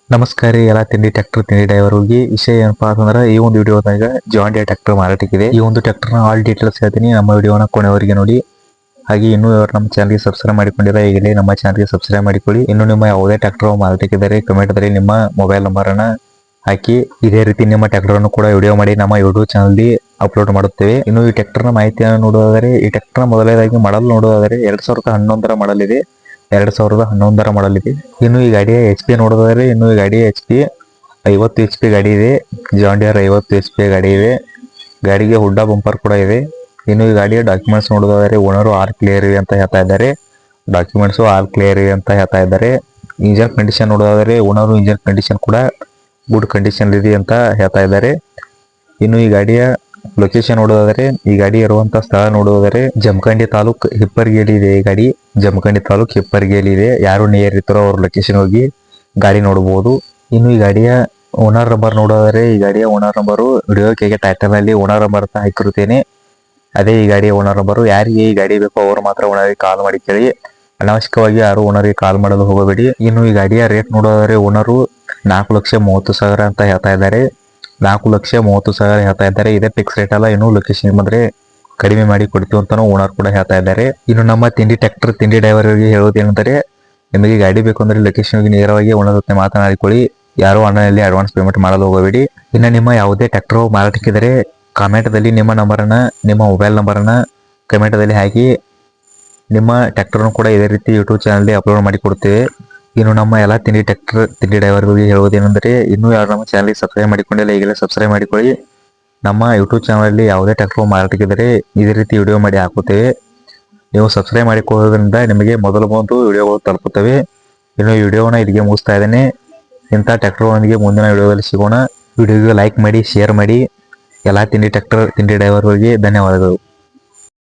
ನಮಸ್ಕಾರ ರೀ ಎಲ್ಲ ತಿಂಡಿ ಟ್ರ್ಯಾಕ್ಟರ್ ತಿಂಡಿ ಡ್ರೈವರ್ ಹೋಗಿ ವಿಷಯ ಏನಪ್ಪಾ ಅಂತಂದ್ರೆ ಈ ಒಂದು ವಿಡಿಯೋದಾಗ ಜಾನ್ ಡಿಯರ್ ಟ್ರ್ಯಾಕ್ಟರ್ ಮಾರಾಟಕ್ಕಿದೆ. ಈ ಒಂದು ಟ್ರ್ಯಾಕ್ಟರ್ನ ಆಲ್ ಡೀಟೇಲ್ಸ್ ಹೇಳ್ತೀನಿ, ನಮ್ಮ ವಿಡಿಯೋನ ಕೊನೆವರೆಗೆ ನೋಡಿ. ಹಾಗೆ ಇನ್ನೂ ಯಾರು ನಮ್ಮ ಚಾನಲ್ಗೆ ಸಬ್ಸ್ಕ್ರೈಬ್ ಮಾಡಿಕೊಂಡಿಲ್ಲ ಈಗಲೇ ನಮ್ಮ ಚಾನಲ್ಗೆ ಸಬ್ಸ್ಕ್ರೈಬ್ ಮಾಡಿಕೊಳ್ಳಿ. ಇನ್ನು ನಿಮ್ಮ ಯಾವುದೇ ಟ್ರ್ಯಾಕ್ಟರ್ ಮಾರಾಟಕ್ಕಿದ್ದಾರೆ ಕಮೆಂಟ್ದಲ್ಲಿ ನಿಮ್ಮ ಮೊಬೈಲ್ ನಂಬರನ್ನ ಹಾಕಿ. ಇದೇ ರೀತಿ ನಿಮ್ಮ ಟ್ರ್ಯಾಕ್ಟರ್ ಕೂಡ ವಿಡಿಯೋ ಮಾಡಿ ನಮ್ಮ ಯೂಟ್ಯೂಬ್ ಚಾನಲ್ಗೆ ಅಪ್ಲೋಡ್ ಮಾಡುತ್ತೇವೆ. ಇನ್ನು ಈ ಟ್ರ್ಯಾಕ್ಟರ್ನ ಮಾಹಿತಿಯನ್ನು ನೋಡೋದಾದರೆ, ಈ ಟ್ರ್ಯಾಕ್ಟರ್ನ ಮೊದಲನೇದಾಗಿ ಮಾಡಲ್ ನೋಡೋದಾದರೆ 2011ರ ಮಾಡಲ್ ಇದೆ. 2011ರ ಮಾಡಲ್ ಇದೆ. ಇನ್ನು ಈ ಗಾಡಿಯ HP ನೋಡೋದಾದ್ರೆ, ಇನ್ನು ಈ ಗಾಡಿಯ HP 50 HP ಗಾಡಿ ಇದೆ. ಜಾನ್ ಡಿಯರ್ 50 HP ಗಾಡಿ ಇದೆ. ಗಾಡಿಗೆ ಹುಡ್ಡ ಬಂಪರ್ ಕೂಡ ಇದೆ. ಇನ್ನು ಈ ಗಾಡಿಯ ಡಾಕ್ಯುಮೆಂಟ್ಸ್ ನೋಡೋದಾದ್ರೆ ಓನರು ಆಲ್ ಕ್ಲಿಯರ್ ಇದೆ ಅಂತ ಹೇಳ್ತಾ ಇದ್ದಾರೆ. ಡಾಕ್ಯುಮೆಂಟ್ಸು ಆಲ್ ಕ್ಲಿಯರ್ ಇದೆ ಅಂತ ಹೇಳ್ತಾ ಇದ್ದಾರೆ. ಇಂಜನ್ ಕಂಡೀಷನ್ ನೋಡೋದಾದ್ರೆ ಓನರು ಇಂಜನ್ ಕಂಡೀಷನ್ ಕೂಡ ಗುಡ್ ಕಂಡೀಷನ್ ಇದೆ ಅಂತ ಹೇಳ್ತಾ ಇದ್ದಾರೆ. ಇನ್ನು ಈ ಗಾಡಿಯ ಲೊಕೇಶನ್ ನೋಡೋದಾದ್ರೆ, ಈ ಗಾಡಿ ಇರುವಂತ ಸ್ಥಳ ನೋಡೋದಾದ್ರೆ ಜಮಖಂಡಿ ತಾಲೂಕ್ ಹಿಪ್ಪರ್ಗೇಲಿ ಇದೆ. ಈ ಗಾಡಿ ಜಮಖಂಡಿ ತಾಲೂಕ್ ಹಿಪ್ಪರ್ಗೇಲಿ ಇದೆ. ಯಾರು ನಿಯರ್ ಇರ್ತಾರೋ ಅವ್ರ ಲೊಕೇಶನ್ ಹೋಗಿ ಗಾಡಿ ನೋಡಬಹುದು. ಇನ್ನು ಈ ಗಾಡಿಯ ಓನರ್ ನಂಬರ್ ನೋಡೋದಾದ್ರೆ, ಈ ಗಾಡಿಯ ಓನರ್ ನಂಬರು ವಿಡಿಯೋಕ್ಕೆ ಟೈಟಲ್ ಅಲ್ಲಿ ಓನರ್ ನಂಬರ್ ಅಂತ ಹಾಕಿರುತ್ತೇನೆ. ಅದೇ ಈ ಗಾಡಿಯ ಓನರ್ ನಂಬರು. ಯಾರಿಗೆ ಈ ಗಾಡಿ ಬೇಕೋ ಅವರು ಮಾತ್ರ ಓನರ್ಗೆ ಕಾಲ್ ಮಾಡಿ ಕೇಳಿ. ಅನಾವಶ್ಯಕವಾಗಿ ಯಾರು ಓನರ್ಗೆ ಕಾಲ್ ಮಾಡಲು ಹೋಗಬೇಡಿ. ಇನ್ನು ಈ ಗಾಡಿಯ ರೇಟ್ ನೋಡೋದಾದ್ರೆ ಓನರು 4,30,000 ಅಂತ ಹೇಳ್ತಾ ಇದ್ದಾರೆ. 4,30,000 ಹೇಳ್ತಾ ಇದ್ದಾರೆ. ಇದೇ ಫಿಕ್ಸ್ ರೇಟ್ ಅಲ್ಲ, ಇನ್ನು ಲೊಕೇಶನ್ ಬಂದ್ರೆ ಕಡಿಮೆ ಮಾಡಿ ಕೊಡ್ತೀವಿ ಅಂತಾನು ಓನರ್ ಕೂಡ ಹೇಳ್ತಾ ಇದ್ದಾರೆ. ಇನ್ನು ನಮ್ಮ ತಿಂಡಿ ಟ್ರ್ಯಾಕ್ಟರ್ ತಿಂಡಿ ಡ್ರೈವರ್ಗೆ ಹೇಳೋದೇನೆಂದರೆ, ನಿಮಗೆ ಗಾಡಿ ಬೇಕು ಅಂದ್ರೆ ಲೊಕೇಶನ್ಗೆ ನೇರವಾಗಿ ಓನರ್ ಜೊತೆ ಮಾತನಾಡಿಕೊಳ್ಳಿ. ಯಾರು ಆನ್ಲೈನಲ್ಲಿ ಅಡ್ವಾನ್ಸ್ ಪೇಮೆಂಟ್ ಮಾಡಲು ಹೋಗಬೇಡಿ. ಇನ್ನು ನಿಮ್ಮ ಯಾವುದೇ ಟ್ರ್ಯಾಕ್ಟರ್ ಮಾರಾಟಕ್ಕಿದ್ರೆ ಕಾಮೆಂಟ್ದಲ್ಲಿ ನಿಮ್ಮ ನಂಬರನ್ನ, ನಿಮ್ಮ ಮೊಬೈಲ್ ನಂಬರನ್ನ ಕಮೆಂಟ್ದಲ್ಲಿ ಹಾಕಿ. ನಿಮ್ಮ ಟ್ರ್ಯಾಕ್ಟರ್ನು ಕೂಡ ಇದೇ ರೀತಿ ಯೂಟ್ಯೂಬ್ ಚಾನಲ್ಗೆ ಅಪ್ಲೋಡ್ ಮಾಡಿ ಕೊಡ್ತೇವೆ. ಇನ್ನು ನಮ್ಮ ಎಲ್ಲ ತಿಂಡಿ ಟ್ರ್ಯಾಕ್ಟರ್ ತಿಂಡಿ ಡ್ರೈವರ್ಗಳಿಗೆ ಹೇಳುವುದೇನೆಂದರೆ, ಇನ್ನೂ ಯಾರು ನಮ್ಮ ಚಾನಲ್ಗೆ ಸಬ್ಸ್ಕ್ರೈಬ್ ಮಾಡಿಕೊಂಡಿಲ್ಲ ಈಗಲೇ ಸಬ್ಸ್ಕ್ರೈಬ್ ಮಾಡಿಕೊಳ್ಳಿ. ನಮ್ಮ ಯೂಟ್ಯೂಬ್ ಚಾನಲಲ್ಲಿ ಯಾವುದೇ ಟ್ರ್ಯಾಕ್ಟರ್ ಮಾರಾಟಕ್ಕಿದ್ದರೆ ಇದೇ ರೀತಿ ವಿಡಿಯೋ ಮಾಡಿ ಹಾಕುತ್ತೇವೆ. ನೀವು ಸಬ್ಸ್ಕ್ರೈಬ್ ಮಾಡಿಕೊಳ್ಳೋದ್ರಿಂದ ನಿಮಗೆ ಮೊದಲು ವಿಡಿಯೋಗಳು ತಲುಪುತ್ತವೆ. ಇನ್ನು ಈ ವಿಡಿಯೋನ ಇಲ್ಲಿಗೆ ಮುಗಿಸ್ತಾ ಇದ್ದೇನೆ. ಇಂಥ ಟ್ರ್ಯಾಕ್ಟರ್ಗಳೊಂದಿಗೆ ಮುಂದಿನ ವಿಡಿಯೋದಲ್ಲಿ ಸಿಗೋಣ. ವಿಡಿಯೋಗೆ ಲೈಕ್ ಮಾಡಿ, ಶೇರ್ ಮಾಡಿ. ಎಲ್ಲ ತಿಂಡಿ ಟ್ರ್ಯಾಕ್ಟರ್ ತಿಂಡಿ ಡ್ರೈವರ್ಗಳಿಗೆ ಧನ್ಯವಾದಗಳು.